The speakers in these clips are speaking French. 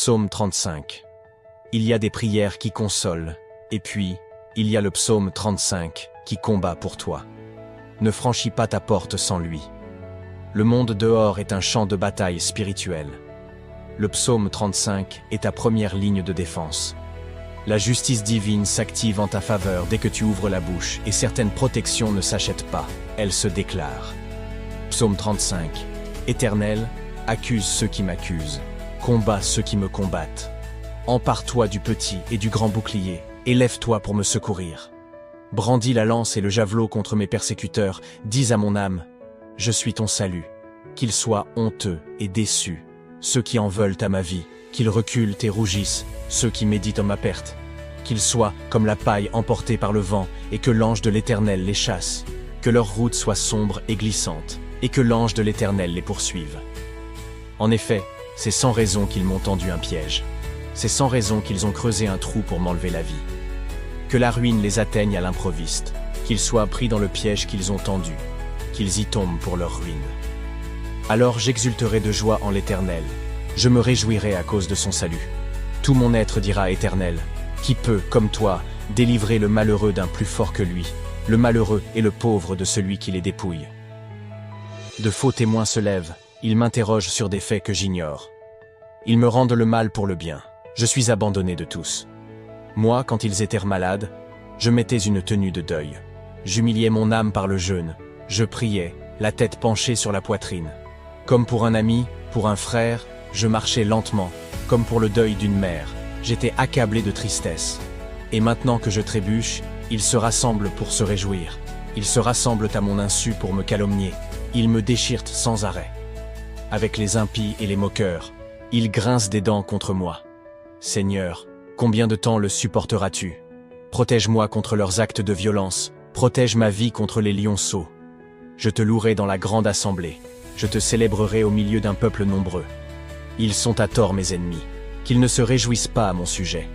Psaume 35. Il y a des prières qui consolent, et puis, il y a le psaume 35 qui combat pour toi. Ne franchis pas ta porte sans lui. Le monde dehors est un champ de bataille spirituel. Le psaume 35 est ta première ligne de défense. La justice divine s'active en ta faveur dès que tu ouvres la bouche et certaines protections ne s'achètent pas, elles se déclarent. Psaume 35. Éternel, accuse ceux qui m'accusent, combat ceux qui me combattent. Empare-toi du petit et du grand bouclier, et lève-toi pour me secourir. Brandis la lance et le javelot contre mes persécuteurs, dis à mon âme, je suis ton salut. Qu'ils soient honteux et déçus, ceux qui en veulent à ma vie, qu'ils reculent et rougissent, ceux qui méditent ma perte. Qu'ils soient comme la paille emportée par le vent, et que l'ange de l'Éternel les chasse. Que leur route soit sombre et glissante, et que l'ange de l'Éternel les poursuive. En effet, c'est sans raison qu'ils m'ont tendu un piège. C'est sans raison qu'ils ont creusé un trou pour m'enlever la vie. Que la ruine les atteigne à l'improviste, qu'ils soient pris dans le piège qu'ils ont tendu, qu'ils y tombent pour leur ruine. Alors j'exulterai de joie en l'Éternel, je me réjouirai à cause de son salut. Tout mon être dira Éternel, qui peut, comme toi, délivrer le malheureux d'un plus fort que lui, le malheureux et le pauvre de celui qui les dépouille. De faux témoins se lèvent, ils m'interrogent sur des faits que j'ignore. Ils me rendent le mal pour le bien, je suis abandonné de tous. Moi, quand ils étaient malades, je mettais une tenue de deuil. J'humiliais mon âme par le jeûne, je priais, la tête penchée sur la poitrine. Comme pour un ami, pour un frère, je marchais lentement, comme pour le deuil d'une mère. J'étais accablé de tristesse. Et maintenant que je trébuche, ils se rassemblent pour se réjouir. Ils se rassemblent à mon insu pour me calomnier. Ils me déchirent sans arrêt. Avec les impies et les moqueurs, ils grincent des dents contre moi. Seigneur, combien de temps le supporteras-tu? Protège-moi contre leurs actes de violence, protège ma vie contre les lionceaux. Je te louerai dans la grande assemblée, je te célébrerai au milieu d'un peuple nombreux. Ils sont à tort mes ennemis, qu'ils ne se réjouissent pas à mon sujet.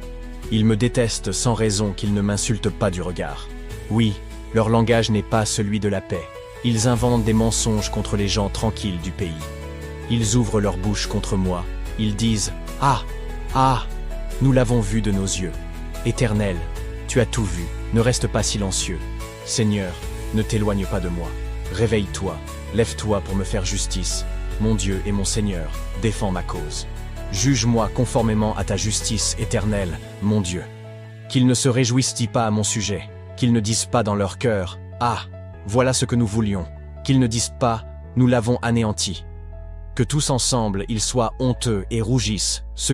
Ils me détestent sans raison qu'ils ne m'insultent pas du regard. Oui, leur langage n'est pas celui de la paix. Ils inventent des mensonges contre les gens tranquilles du pays. Ils ouvrent leur bouche contre moi, ils disent « Ah, ah, nous l'avons vu de nos yeux. Éternel, tu as tout vu, ne reste pas silencieux. Seigneur, ne t'éloigne pas de moi. Réveille-toi, lève-toi pour me faire justice. Mon Dieu et mon Seigneur, défends ma cause. Juge-moi conformément à ta justice éternelle, mon Dieu. Qu'ils ne se réjouissent pas à mon sujet, qu'ils ne disent pas dans leur cœur « Ah, voilà ce que nous voulions », qu'ils ne disent pas « Nous l'avons anéanti ». Que tous ensemble ils soient honteux et rougissent, ceux